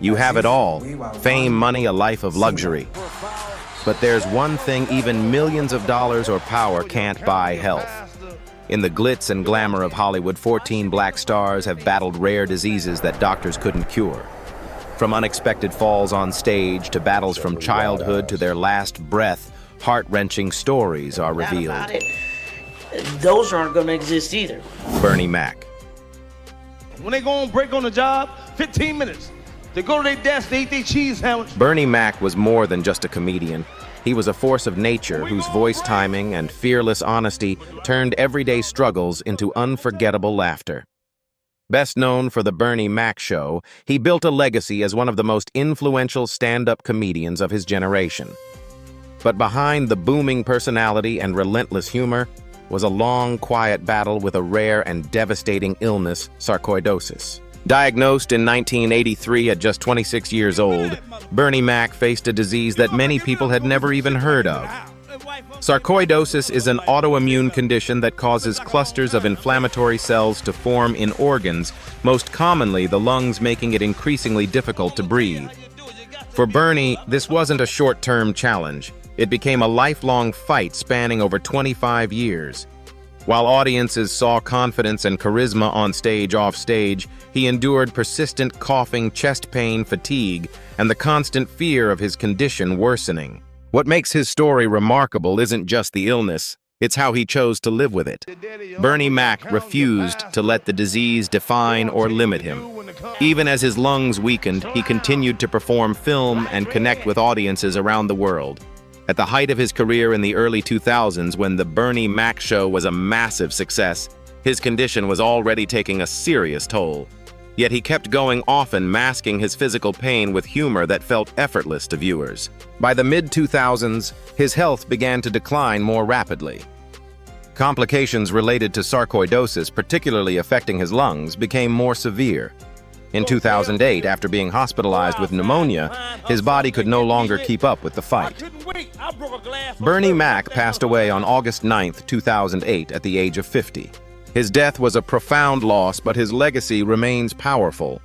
You have it all: fame, money, a life of luxury. But there's one thing even millions of dollars or power can't buy: health. In the glitz and glamour of Hollywood, 14 black stars have battled rare diseases that doctors couldn't cure. From unexpected falls on stage to battles from childhood to their last breath, heart-wrenching stories are revealed. Those aren't going to exist either. Bernie Mac. When they go on break on the job, 15 minutes. They go to their desk, they eat their cheese sandwich. Bernie Mac was more than just a comedian. He was a force of nature whose voice timing and fearless honesty turned everyday struggles into unforgettable laughter. Best known for The Bernie Mac Show, he built a legacy as one of the most influential stand-up comedians of his generation. But behind the booming personality and relentless humor was a long, quiet battle with a rare and devastating illness, sarcoidosis. Diagnosed in 1983 at just 26 years old, Bernie Mac faced a disease that many people had never even heard of. Sarcoidosis is an autoimmune condition that causes clusters of inflammatory cells to form in organs, most commonly the lungs, making it increasingly difficult to breathe. For Bernie, this wasn't a short-term challenge. It became a lifelong fight spanning over 25 years. While audiences saw confidence and charisma on stage, off stage, he endured persistent coughing, chest pain, fatigue, and the constant fear of his condition worsening. What makes his story remarkable isn't just the illness, it's how he chose to live with it. Bernie Mac refused to let the disease define or limit him. Even as his lungs weakened, he continued to perform film and connect with audiences around the world. At the height of his career in the early 2000s, when The Bernie Mac Show was a massive success, his condition was already taking a serious toll. Yet he kept going, often masking his physical pain with humor that felt effortless to viewers. By the mid-2000s, his health began to decline more rapidly. Complications related to sarcoidosis, particularly affecting his lungs, became more severe. In 2008, after being hospitalized with pneumonia, his body could no longer keep up with the fight. Bernie Mac passed away on August 9, 2008, at the age of 50. His death was a profound loss, but his legacy remains powerful.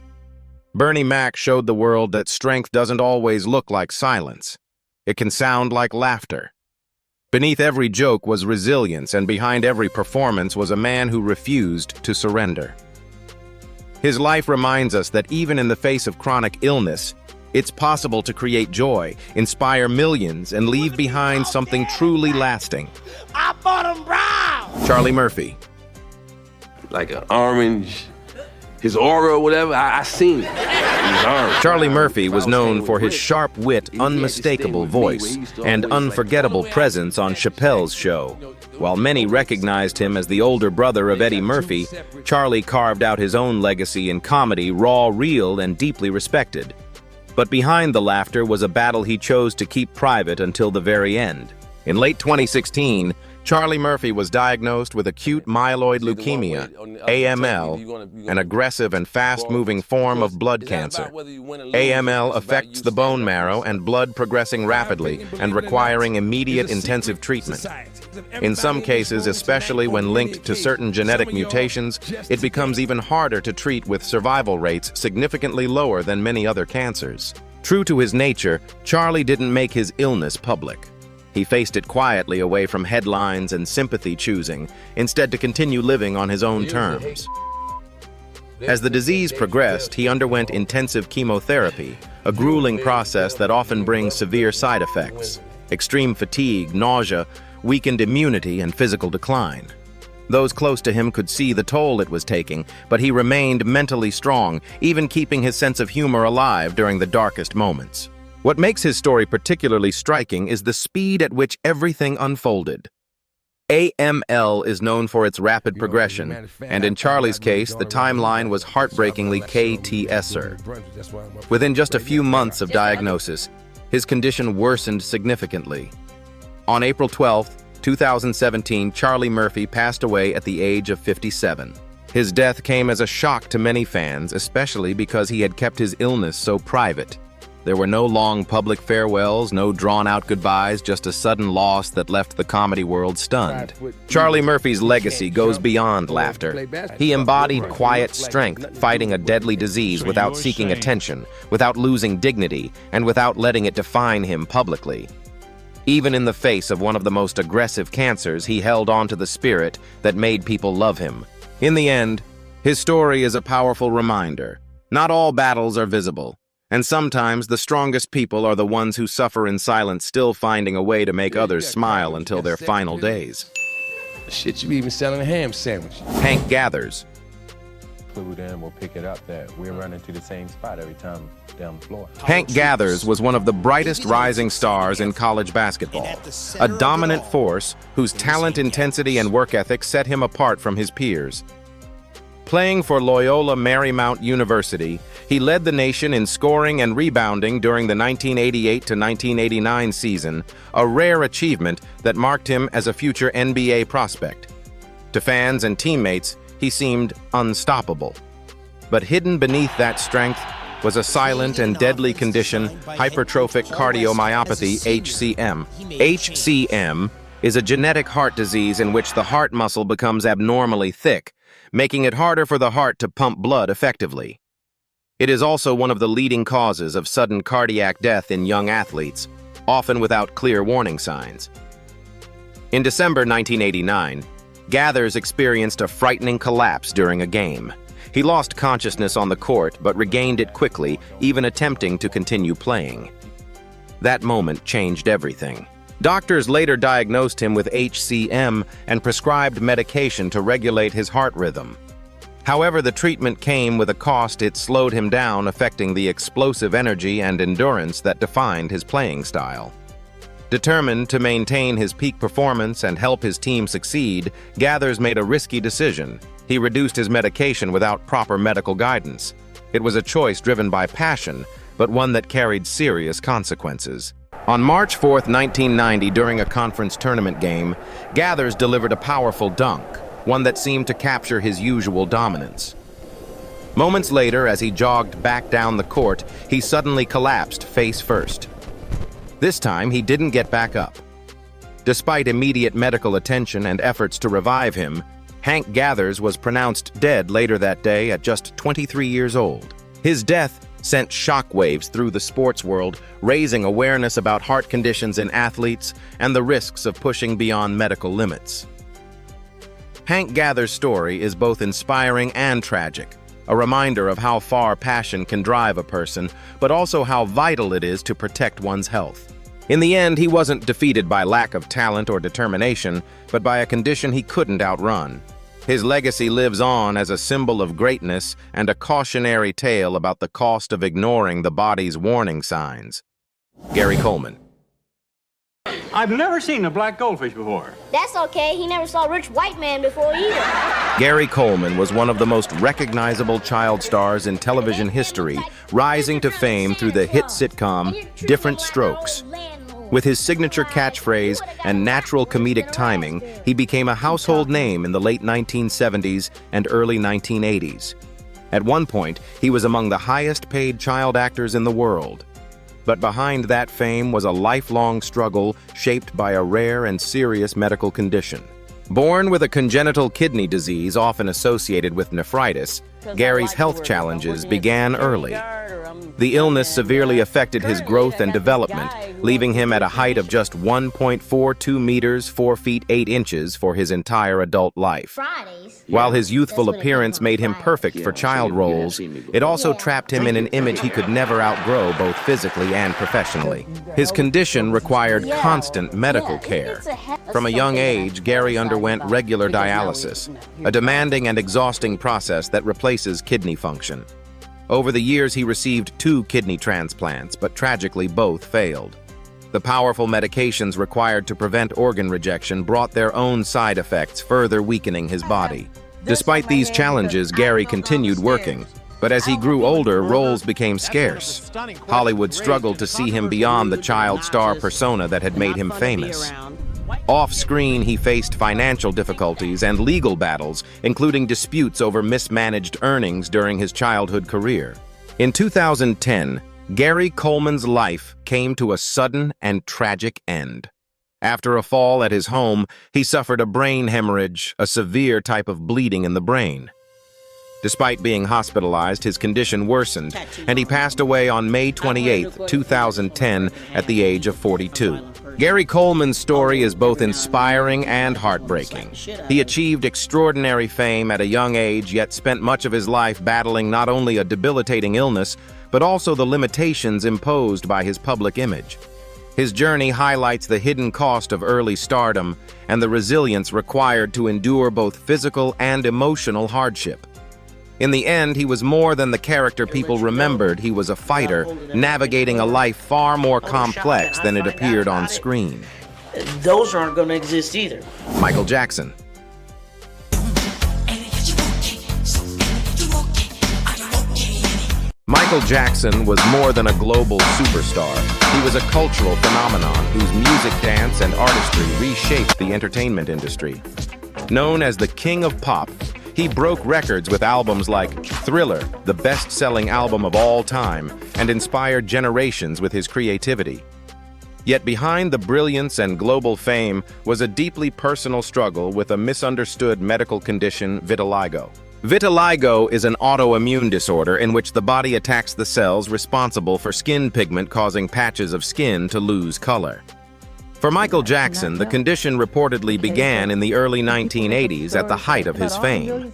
Bernie Mac showed the world that strength doesn't always look like silence. It can sound like laughter. Beneath every joke was resilience, and behind every performance was a man who refused to surrender. His life reminds us that even in the face of chronic illness, it's possible to create joy, inspire millions, and leave behind something truly lasting. I bought him brown! Charlie Murphy. Like an orange, his aura or whatever, I seen it. Charlie Murphy was known for his sharp wit, unmistakable voice, and unforgettable presence on Chappelle's show. While many recognized him as the older brother of Eddie Murphy, Charlie carved out his own legacy in comedy, raw, real, and deeply respected. But behind the laughter was a battle he chose to keep private until the very end. In late 2016, Charlie Murphy was diagnosed with acute myeloid leukemia, AML, an aggressive and fast-moving form of blood cancer. AML affects the bone marrow and blood, progressing rapidly and requiring immediate intensive treatment. In some cases, especially when linked to certain genetic mutations, it becomes even harder to treat, with survival rates significantly lower than many other cancers. True to his nature, Charlie didn't make his illness public. He faced it quietly, away from headlines and sympathy, choosing instead to continue living on his own terms. As the disease progressed, he underwent intensive chemotherapy, a grueling process that often brings severe side effects: extreme fatigue, nausea, weakened immunity, and physical decline. Those close to him could see the toll it was taking, but he remained mentally strong, even keeping his sense of humor alive during the darkest moments. What makes his story particularly striking is the speed at which everything unfolded. AML is known for its rapid progression, and in Charlie's case, the timeline was heartbreakingly KTSer. Within just a few months of diagnosis, his condition worsened significantly. On April 12, 2017, Charlie Murphy passed away at the age of 57. His death came as a shock to many fans, especially because he had kept his illness so private. There were no long public farewells, no drawn-out goodbyes, just a sudden loss that left the comedy world stunned. Charlie Murphy's legacy goes beyond laughter. He embodied quiet strength, fighting a deadly disease without seeking attention, without losing dignity, and without letting it define him publicly. Even in the face of one of the most aggressive cancers, he held on to the spirit that made people love him. In the end, his story is a powerful reminder. Not all battles are visible. And sometimes the strongest people are the ones who suffer in silence, still finding a way to make others smile until their final days. Shit, you even selling a ham sandwich. Hank Gathers. Clued in, we'll pick it up that we're running to the same spot every time down the floor. Hank Gathers was one of the brightest rising stars in college basketball, a dominant force whose talent, intensity, and work ethic set him apart from his peers. Playing for Loyola Marymount University, he led the nation in scoring and rebounding during the 1988 to 1989 season, a rare achievement that marked him as a future NBA prospect. To fans and teammates, he seemed unstoppable. But hidden beneath that strength was a silent and deadly condition, hypertrophic cardiomyopathy, HCM. HCM is a genetic heart disease in which the heart muscle becomes abnormally thick, making it harder for the heart to pump blood effectively. It is also one of the leading causes of sudden cardiac death in young athletes, often without clear warning signs. In December 1989, Gathers experienced a frightening collapse during a game. He lost consciousness on the court, but regained it quickly, even attempting to continue playing. That moment changed everything. Doctors later diagnosed him with HCM and prescribed medication to regulate his heart rhythm. However, the treatment came with a cost. It slowed him down, affecting the explosive energy and endurance that defined his playing style. Determined to maintain his peak performance and help his team succeed, Gathers made a risky decision. He reduced his medication without proper medical guidance. It was a choice driven by passion, but one that carried serious consequences. On March 4, 1990, during a conference tournament game, Gathers delivered a powerful dunk, one that seemed to capture his usual dominance. Moments later, as he jogged back down the court, he suddenly collapsed face first. This time, he didn't get back up. Despite immediate medical attention and efforts to revive him, Hank Gathers was pronounced dead later that day at just 23 years old. His death sent shockwaves through the sports world, raising awareness about heart conditions in athletes and the risks of pushing beyond medical limits. Hank Gathers' story is both inspiring and tragic, a reminder of how far passion can drive a person, but also how vital it is to protect one's health. In the end, he wasn't defeated by lack of talent or determination, but by a condition he couldn't outrun. His legacy lives on as a symbol of greatness and a cautionary tale about the cost of ignoring the body's warning signs. Gary Coleman. I've never seen a black goldfish before. That's okay. He never saw a rich white man before either. Gary Coleman was one of the most recognizable child stars in television history, rising to fame through the hit sitcom Different Strokes. With his signature catchphrase and natural comedic timing, he became a household name in the late 1970s and early 1980s. At one point, he was among the highest-paid child actors in the world. But behind that fame was a lifelong struggle shaped by a rare and serious medical condition. Born with a congenital kidney disease often associated with nephritis, Gary's health challenges began early. The illness severely affected his growth and development, leaving him at a height of just 1.42 meters, 4 feet 8 inches for his entire adult life. While his youthful appearance made him perfect for child roles, it also trapped him in an image he could never outgrow, both physically and professionally. His condition required constant medical care. From a young age, Gary underwent regular dialysis, a demanding and exhausting process that replaces kidney function. Over the years, he received 2 kidney transplants, but tragically both failed. The powerful medications required to prevent organ rejection brought their own side effects, further weakening his body. Despite these challenges, Gary continued working, but as he grew older, roles became scarce. Hollywood struggled to see him beyond the child star persona that had made him famous. Off-screen, he faced financial difficulties and legal battles, including disputes over mismanaged earnings during his childhood career. In 2010, Gary Coleman's life came to a sudden and tragic end. After a fall at his home, he suffered a brain hemorrhage, a severe type of bleeding in the brain. Despite being hospitalized, his condition worsened, and he passed away on May 28, 2010, at the age of 42. Gary Coleman's story is both inspiring and heartbreaking. He achieved extraordinary fame at a young age, yet spent much of his life battling not only a debilitating illness, but also the limitations imposed by his public image. His journey highlights the hidden cost of early stardom and the resilience required to endure both physical and emotional hardship. In the end, he was more than the character people remembered. He was a fighter, navigating a life far more complex than it appeared on screen. Those aren't going to exist either. Michael Jackson. Michael Jackson was more than a global superstar. He was a cultural phenomenon whose music, dance, and artistry reshaped the entertainment industry. Known as the King of Pop, he broke records with albums like Thriller, the best-selling album of all time, and inspired generations with his creativity. Yet behind the brilliance and global fame was a deeply personal struggle with a misunderstood medical condition, vitiligo. Vitiligo is an autoimmune disorder in which the body attacks the cells responsible for skin pigment, causing patches of skin to lose color. For Michael Jackson, the condition reportedly began in the early 1980s at the height of his fame.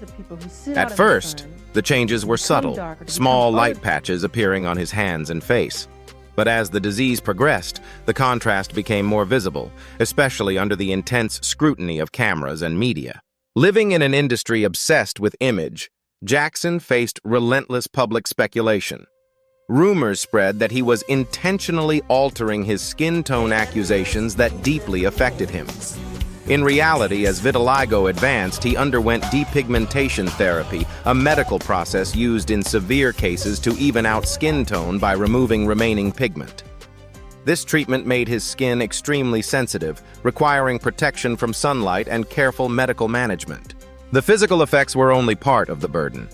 At first, the changes were subtle, small light patches appearing on his hands and face. But as the disease progressed, the contrast became more visible, especially under the intense scrutiny of cameras and media. Living in an industry obsessed with image, Jackson faced relentless public speculation. Rumors spread that he was intentionally altering his skin tone, accusations that deeply affected him. In reality, as vitiligo advanced, he underwent depigmentation therapy, a medical process used in severe cases to even out skin tone by removing remaining pigment. This treatment made his skin extremely sensitive, requiring protection from sunlight and careful medical management. The physical effects were only part of the burden.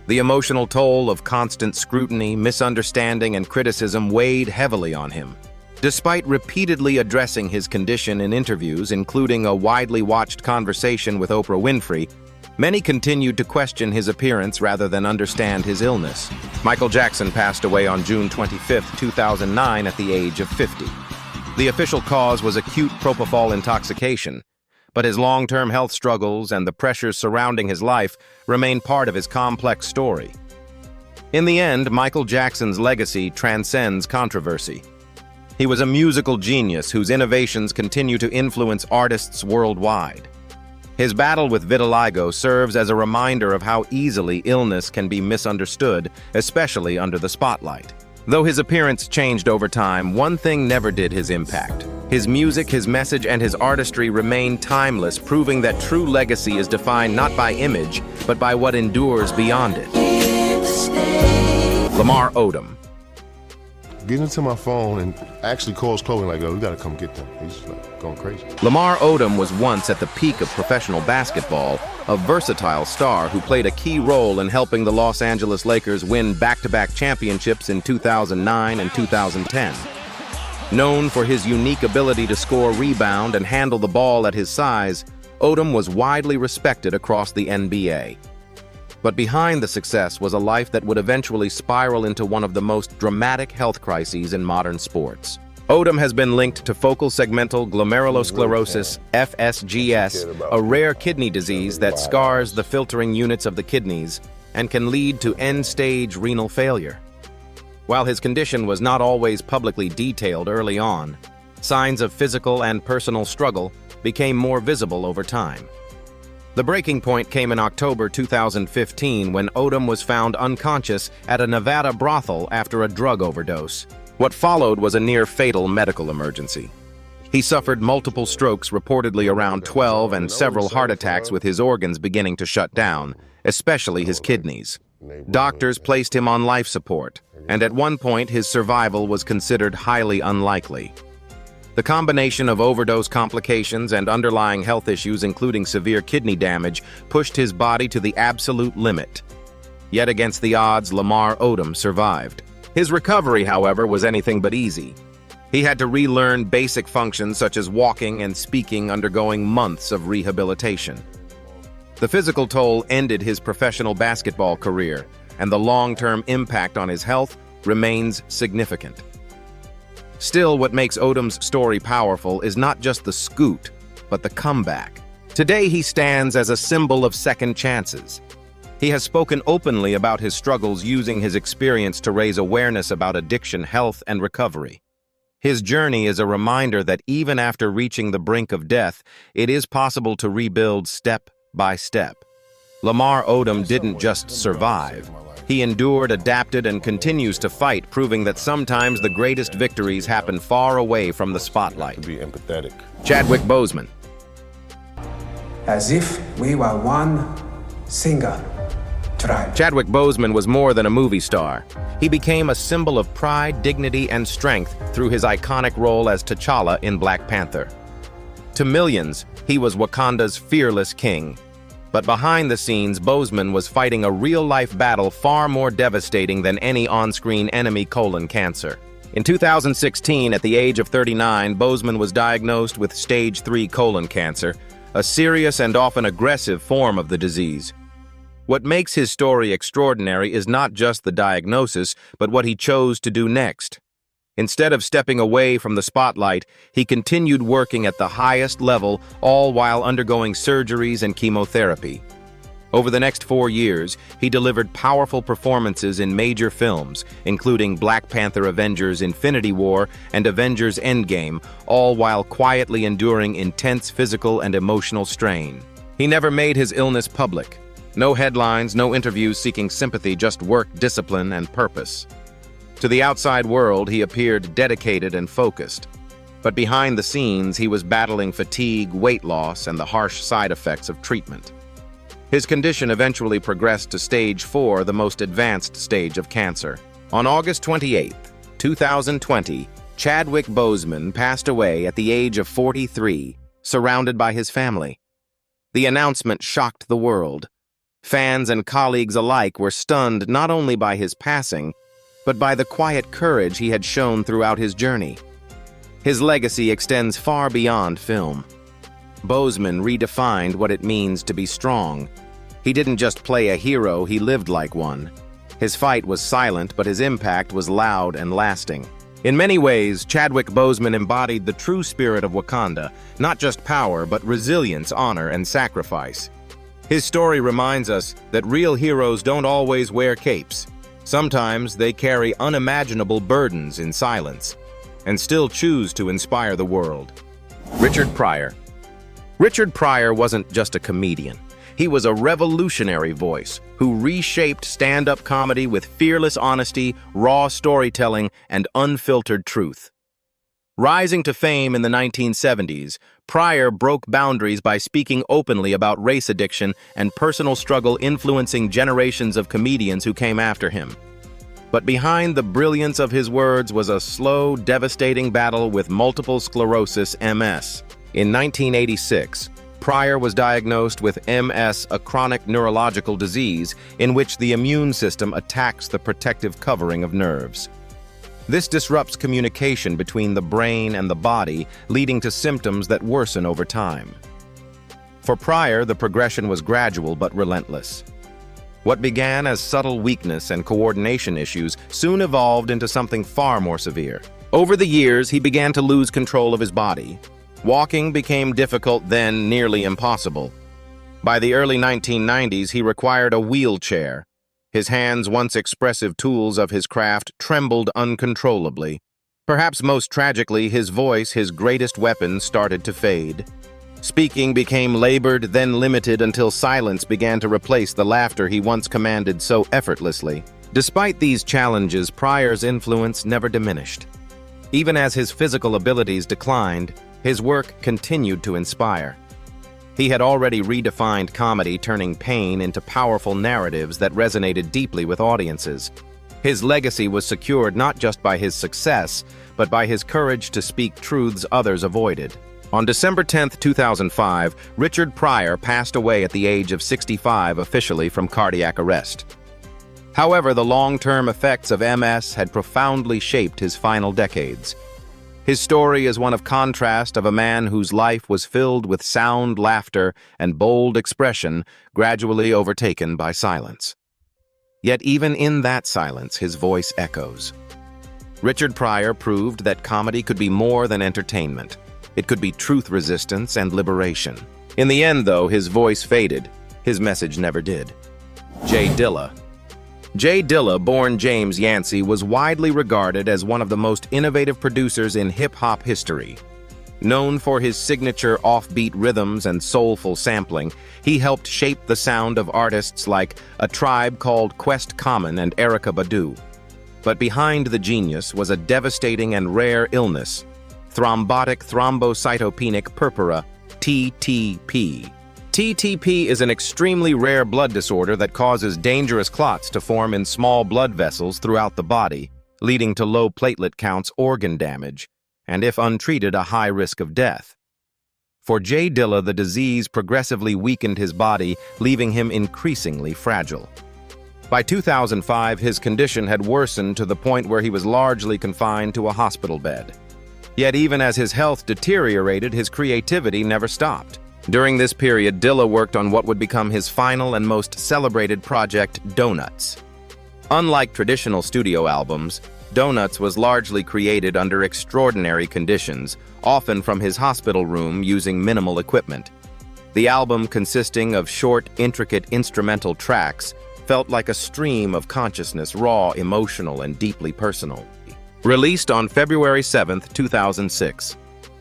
The emotional toll of constant scrutiny, misunderstanding, and criticism weighed heavily on him. Despite repeatedly addressing his condition in interviews, including a widely watched conversation with Oprah Winfrey, many continued to question his appearance rather than understand his illness. Michael Jackson passed away on June 25, 2009 at the age of 50. The official cause was acute propofol intoxication, but his long-term health struggles and the pressures surrounding his life remain part of his complex story. In the end, Michael Jackson's legacy transcends controversy. He was a musical genius whose innovations continue to influence artists worldwide. His battle with vitiligo serves as a reminder of how easily illness can be misunderstood, especially under the spotlight. Though his appearance changed over time, one thing never did: his impact. His music, his message, and his artistry remain timeless, proving that true legacy is defined not by image, but by what endures beyond it. Lamar Odom. Get into my phone and actually calls Chloe like, "Oh, we gotta come get them." He's like going crazy. Lamar Odom was once at the peak of professional basketball, a versatile star who played a key role in helping the Los Angeles Lakers win back-to-back championships in 2009 and 2010. Known for his unique ability to score, rebound, and handle the ball at his size, Odom was widely respected across the NBA. But behind the success was a life that would eventually spiral into one of the most dramatic health crises in modern sports. Odom has been linked to focal segmental glomerulosclerosis, FSGS, a rare kidney disease that scars the filtering units of the kidneys and can lead to end-stage renal failure. While his condition was not always publicly detailed early on, signs of physical and personal struggle became more visible over time. The breaking point came in October 2015 when Odom was found unconscious at a Nevada brothel after a drug overdose. What followed was a near-fatal medical emergency. He suffered multiple strokes, reportedly around 12, and several heart attacks, with his organs beginning to shut down, especially his kidneys. Doctors placed him on life support, and at one point his survival was considered highly unlikely. The combination of overdose complications and underlying health issues, including severe kidney damage, pushed his body to the absolute limit. Yet against the odds, Lamar Odom survived. His recovery, however, was anything but easy. He had to relearn basic functions such as walking and speaking, undergoing months of rehabilitation. The physical toll ended his professional basketball career, and the long-term impact on his health remains significant. Still, what makes Odom's story powerful is not just the scoot, but the comeback. Today, he stands as a symbol of second chances. He has spoken openly about his struggles, using his experience to raise awareness about addiction, health, and recovery. His journey is a reminder that even after reaching the brink of death, it is possible to rebuild step by step. Lamar Odom didn't just survive. He endured, adapted, and continues to fight, proving that sometimes the greatest victories happen far away from the spotlight. Be empathetic. Chadwick Boseman. As if we were one single tribe. Chadwick Boseman was more than a movie star. He became a symbol of pride, dignity, and strength through his iconic role as T'Challa in Black Panther. To millions, he was Wakanda's fearless king. But behind the scenes, Boseman was fighting a real-life battle far more devastating than any on-screen enemy: colon cancer. In 2016, at the age of 39, Boseman was diagnosed with stage 3 colon cancer, a serious and often aggressive form of the disease. What makes his story extraordinary is not just the diagnosis, but what he chose to do next. Instead of stepping away from the spotlight, he continued working at the highest level, all while undergoing surgeries and chemotherapy. Over the next 4 years, he delivered powerful performances in major films, including Black Panther, Avengers: Infinity War, and Avengers: Endgame, all while quietly enduring intense physical and emotional strain. He never made his illness public. No headlines, no interviews seeking sympathy, just work, discipline, and purpose. To the outside world, he appeared dedicated and focused. But behind the scenes, he was battling fatigue, weight loss, and the harsh side effects of treatment. His condition eventually progressed to stage 4, the most advanced stage of cancer. On August 28, 2020, Chadwick Boseman passed away at the age of 43, surrounded by his family. The announcement shocked the world. Fans and colleagues alike were stunned not only by his passing, but by the quiet courage he had shown throughout his journey. His legacy extends far beyond film. Boseman redefined what it means to be strong. He didn't just play a hero, he lived like one. His fight was silent, but his impact was loud and lasting. In many ways, Chadwick Boseman embodied the true spirit of Wakanda, not just power, but resilience, honor, and sacrifice. His story reminds us that real heroes don't always wear capes. Sometimes they carry unimaginable burdens in silence, and still choose to inspire the world. Richard Pryor. Richard Pryor wasn't just a comedian. He was a revolutionary voice who reshaped stand-up comedy with fearless honesty, raw storytelling, and unfiltered truth. Rising to fame in the 1970s, Pryor broke boundaries by speaking openly about race addiction and personal struggle, influencing generations of comedians who came after him. But behind the brilliance of his words was a slow, devastating battle with multiple sclerosis, MS. In 1986, Pryor was diagnosed with MS, a chronic neurological disease in which the immune system attacks the protective covering of nerves. This disrupts communication between the brain and the body, leading to symptoms that worsen over time. For Pryor, the progression was gradual but relentless. What began as subtle weakness and coordination issues soon evolved into something far more severe. Over the years, he began to lose control of his body. Walking became difficult, then nearly impossible. By the early 1990s, he required a wheelchair. His hands, once expressive tools of his craft, trembled uncontrollably. Perhaps most tragically, his voice, his greatest weapon, started to fade. Speaking became labored, then limited, until silence began to replace the laughter he once commanded so effortlessly. Despite these challenges, Pryor's influence never diminished. Even as his physical abilities declined, his work continued to inspire. He had already redefined comedy, turning pain into powerful narratives that resonated deeply with audiences. His legacy was secured not just by his success, but by his courage to speak truths others avoided. On December 10, 2005, Richard Pryor passed away at the age of 65 officially from cardiac arrest. However, the long-term effects of MS had profoundly shaped his final decades. His story is one of contrast of a man whose life was filled with sound laughter and bold expression, gradually overtaken by silence. Yet even in that silence, his voice echoes. Richard Pryor proved that comedy could be more than entertainment. It could be truth resistance and liberation. In the end, though, his voice faded. His message never did. Dilla. Dilla, born James Yancey, was widely regarded as one of the most innovative producers in hip-hop history. Known for his signature offbeat rhythms and soulful sampling, he helped shape the sound of artists like A Tribe Called Quest Common and Erykah Badu. But behind the genius was a devastating and rare illness, thrombotic thrombocytopenic purpura, TTP. TTP is an extremely rare blood disorder that causes dangerous clots to form in small blood vessels throughout the body, leading to low platelet counts, organ damage, and if untreated, a high risk of death. For Dilla, the disease progressively weakened his body, leaving him increasingly fragile. By 2005, his condition had worsened to the point where he was largely confined to a hospital bed. Yet even as his health deteriorated, his creativity never stopped. During this period, Dilla worked on what would become his final and most celebrated project, Donuts. Unlike traditional studio albums, Donuts was largely created under extraordinary conditions, often from his hospital room using minimal equipment. The album, consisting of short, intricate instrumental tracks, felt like a stream of consciousness, raw, emotional, and deeply personal. Released on February 7, 2006.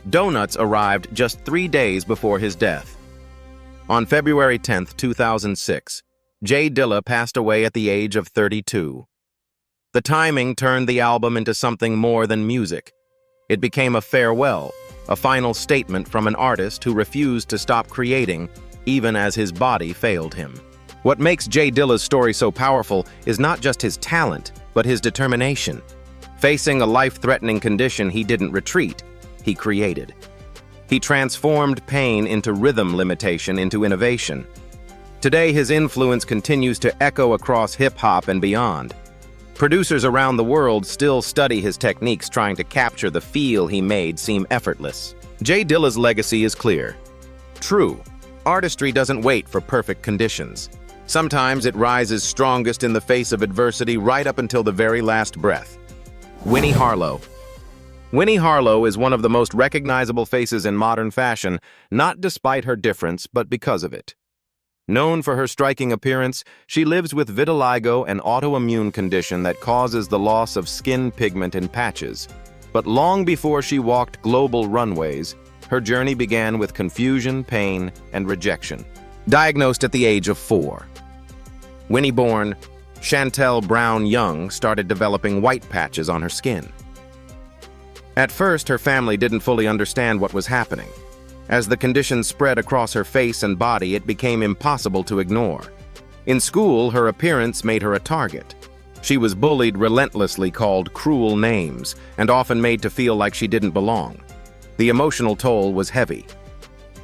Donuts arrived just 3 days before his death. On February 10, 2006, Dilla passed away at the age of 32. The timing turned the album into something more than music. It became a farewell, a final statement from an artist who refused to stop creating, even as his body failed him. What makes Dilla's story so powerful is not just his talent, but his determination. Facing a life-threatening condition, he didn't retreat. He created. He transformed pain into rhythm, limitation into innovation. Today, his influence continues to echo across hip-hop and beyond. Producers around the world still study his techniques, trying to capture the feel he made seem effortless. Dilla's legacy is clear. True, artistry doesn't wait for perfect conditions. Sometimes it rises strongest in the face of adversity, right up until the very last breath. Winnie Harlow. Winnie Harlow is one of the most recognizable faces in modern fashion, not despite her difference, but because of it. Known for her striking appearance, she lives with vitiligo, an autoimmune condition that causes the loss of skin pigment in patches. But long before she walked global runways, her journey began with confusion, pain, and rejection. Diagnosed at the age of 4. Winnie-born Chantel Brown Young started developing white patches on her skin. At first, her family didn't fully understand what was happening. As the condition spread across her face and body, it became impossible to ignore. In school, her appearance made her a target. She was bullied relentlessly, called cruel names, and often made to feel like she didn't belong. The emotional toll was heavy.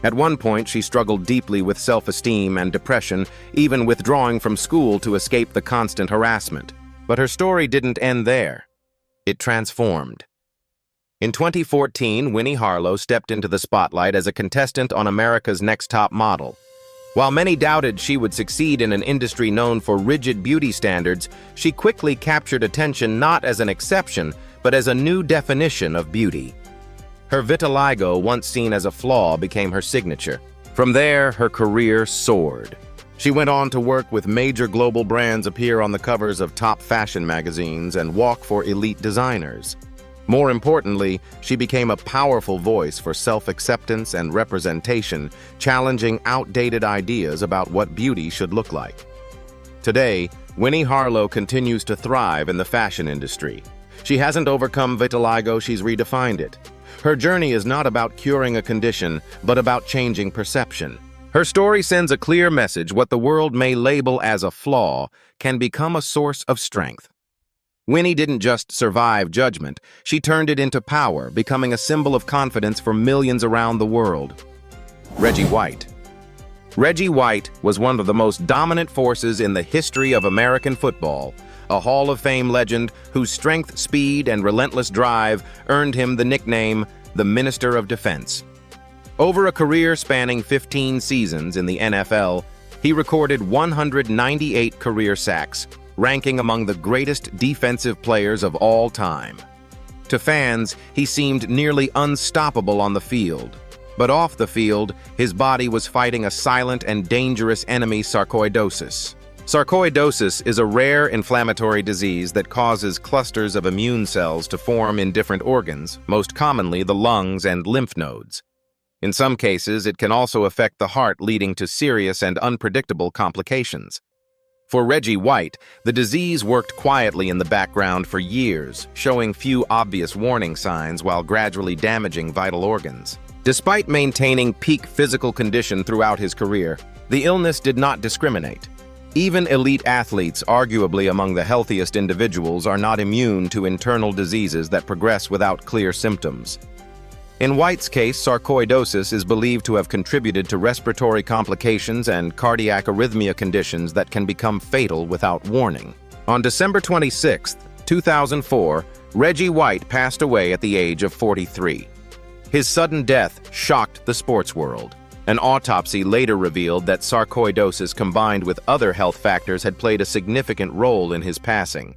At one point, she struggled deeply with self-esteem and depression, even withdrawing from school to escape the constant harassment. But her story didn't end there. It transformed. In 2014, Winnie Harlow stepped into the spotlight as a contestant on America's Next Top Model. While many doubted she would succeed in an industry known for rigid beauty standards, she quickly captured attention not as an exception, but as a new definition of beauty. Her vitiligo, once seen as a flaw, became her signature. From there, her career soared. She went on to work with major global brands, appear on the covers of top fashion magazines, and walk for elite designers. More importantly, she became a powerful voice for self-acceptance and representation, challenging outdated ideas about what beauty should look like. Today, Winnie Harlow continues to thrive in the fashion industry. She hasn't overcome vitiligo, she's redefined it. Her journey is not about curing a condition, but about changing perception. Her story sends a clear message: what the world may label as a flaw can become a source of strength. Winnie didn't just survive judgment, she turned it into power, becoming a symbol of confidence for millions around the world. Reggie White. Reggie White was one of the most dominant forces in the history of American football, a Hall of Fame legend whose strength, speed, and relentless drive earned him the nickname the Minister of Defense. Over a career spanning 15 seasons in the NFL, he recorded 198 career sacks, ranking among the greatest defensive players of all time. To fans, he seemed nearly unstoppable on the field. But off the field, his body was fighting a silent and dangerous enemy, sarcoidosis. Sarcoidosis is a rare inflammatory disease that causes clusters of immune cells to form in different organs, most commonly the lungs and lymph nodes. In some cases, it can also affect the heart, leading to serious and unpredictable complications. For Reggie White, the disease worked quietly in the background for years, showing few obvious warning signs while gradually damaging vital organs. Despite maintaining peak physical condition throughout his career, the illness did not discriminate. Even elite athletes, arguably among the healthiest individuals, are not immune to internal diseases that progress without clear symptoms. In White's case, sarcoidosis is believed to have contributed to respiratory complications and cardiac arrhythmia conditions that can become fatal without warning. On December 26, 2004, Reggie White passed away at the age of 43. His sudden death shocked the sports world. An autopsy later revealed that sarcoidosis combined with other health factors had played a significant role in his passing.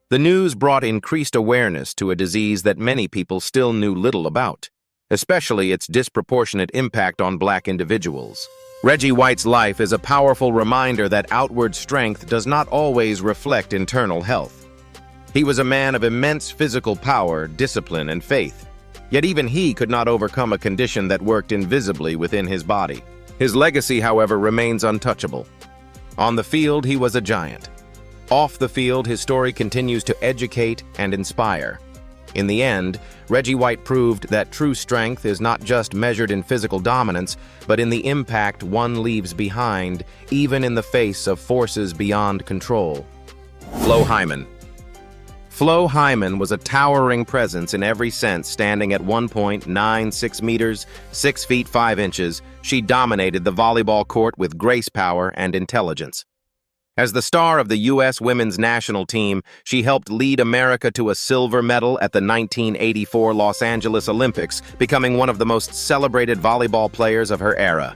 The news brought increased awareness to a disease that many people still knew little about, especially its disproportionate impact on Black individuals. Reggie White's life is a powerful reminder that outward strength does not always reflect internal health. He was a man of immense physical power, discipline, and faith. Yet even he could not overcome a condition that worked invisibly within his body. His legacy, however, remains untouchable. On the field, he was a giant. Off the field, his story continues to educate and inspire. In the end, Reggie White proved that true strength is not just measured in physical dominance, but in the impact one leaves behind, even in the face of forces beyond control. Flo Hyman. Flo Hyman was a towering presence in every sense. Standing at 1.96 meters, 6 feet 5 inches, she dominated the volleyball court with grace, power, and intelligence. As the star of the U.S. women's national team, she helped lead America to a silver medal at the 1984 Los Angeles Olympics, becoming one of the most celebrated volleyball players of her era.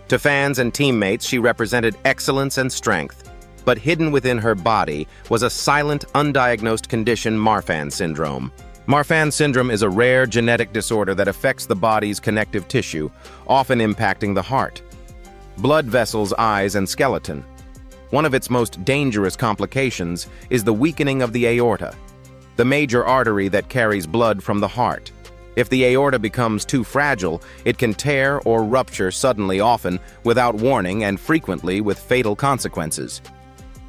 To fans and teammates, she represented excellence and strength. But hidden within her body was a silent, undiagnosed condition, Marfan syndrome. Marfan syndrome is a rare genetic disorder that affects the body's connective tissue, often impacting the heart, blood vessels, eyes, and skeleton. One of its most dangerous complications is the weakening of the aorta, the major artery that carries blood from the heart. If the aorta becomes too fragile, it can tear or rupture suddenly, often without warning, and frequently with fatal consequences.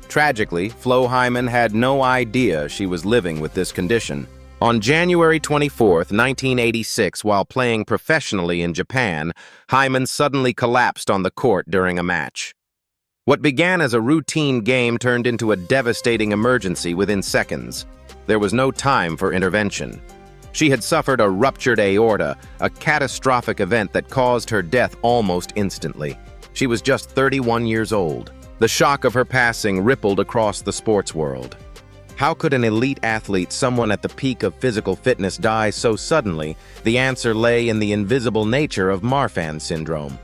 Tragically, Flo Hyman had no idea she was living with this condition. On January 24, 1986, while playing professionally in Japan, Hyman suddenly collapsed on the court during a match. What began as a routine game turned into a devastating emergency within seconds. There was no time for intervention. She had suffered a ruptured aorta, a catastrophic event that caused her death almost instantly. She was just 31 years old. The shock of her passing rippled across the sports world. How could an elite athlete, someone at the peak of physical fitness, die so suddenly? The answer lay in the invisible nature of Marfan syndrome.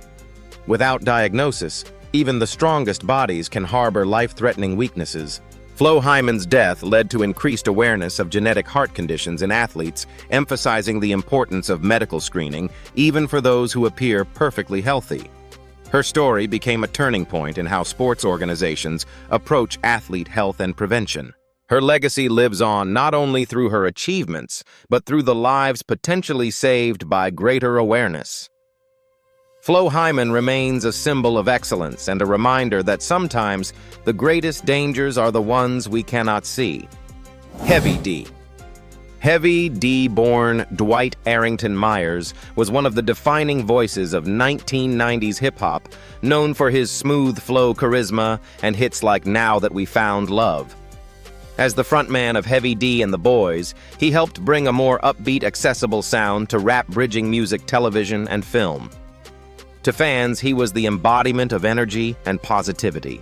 Without diagnosis, even the strongest bodies can harbor life-threatening weaknesses. Flo Hyman's death led to increased awareness of genetic heart conditions in athletes, emphasizing the importance of medical screening, even for those who appear perfectly healthy. Her story became a turning point in how sports organizations approach athlete health and prevention. Her legacy lives on not only through her achievements, but through the lives potentially saved by greater awareness. Flo Hyman remains a symbol of excellence and a reminder that sometimes the greatest dangers are the ones we cannot see. Heavy D. Heavy D-born Dwight Arrington Myers was one of the defining voices of 1990s hip-hop, known for his smooth flow, charisma, and hits like Now That We Found Love. As the frontman of Heavy D and the Boys, he helped bring a more upbeat, accessible sound to rap bridging music, television, and film. To fans, he was the embodiment of energy and positivity.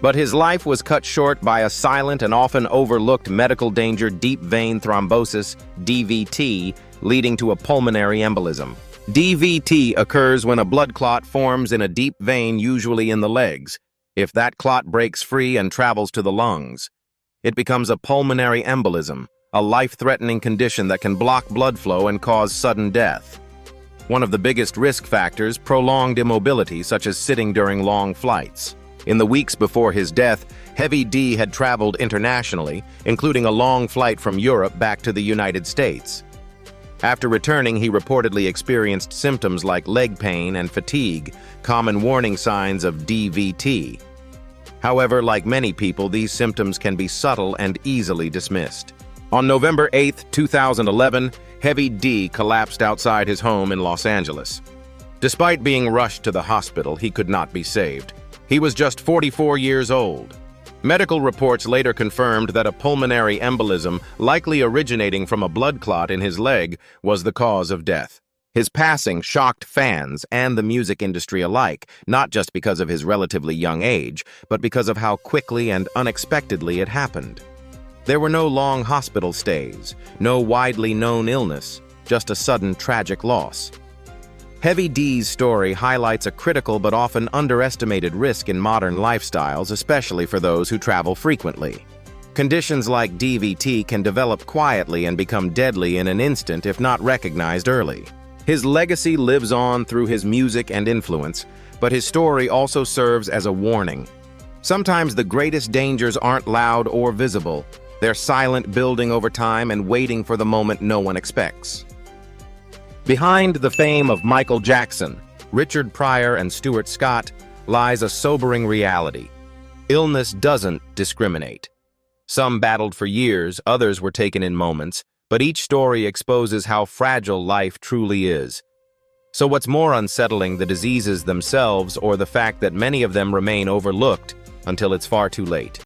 But his life was cut short by a silent and often overlooked medical danger, deep vein thrombosis, DVT, leading to a pulmonary embolism. DVT occurs when a blood clot forms in a deep vein, usually in the legs. If that clot breaks free and travels to the lungs, it becomes a pulmonary embolism, a life-threatening condition that can block blood flow and cause sudden death. One of the biggest risk factors, prolonged immobility, such as sitting during long flights. In the weeks before his death, Heavy D had traveled internationally, including a long flight from Europe back to the United States. After returning, he reportedly experienced symptoms like leg pain and fatigue, common warning signs of DVT. However, like many people, these symptoms can be subtle and easily dismissed. On November 8, 2011, Heavy D collapsed outside his home in Los Angeles. Despite being rushed to the hospital, he could not be saved. He was just 44 years old. Medical reports later confirmed that a pulmonary embolism, likely originating from a blood clot in his leg, was the cause of death. His passing shocked fans and the music industry alike, not just because of his relatively young age, but because of how quickly and unexpectedly it happened. There were no long hospital stays, no widely known illness, just a sudden tragic loss. Heavy D's story highlights a critical but often underestimated risk in modern lifestyles, especially for those who travel frequently. Conditions like DVT can develop quietly and become deadly in an instant if not recognized early. His legacy lives on through his music and influence, but his story also serves as a warning. Sometimes the greatest dangers aren't loud or visible. They're silent, building over time and waiting for the moment no one expects. Behind the fame of Michael Jackson, Richard Pryor, and Stuart Scott lies a sobering reality. Illness doesn't discriminate. Some battled for years, others were taken in moments, but each story exposes how fragile life truly is. So what's more unsettling, the diseases themselves or the fact that many of them remain overlooked until it's far too late?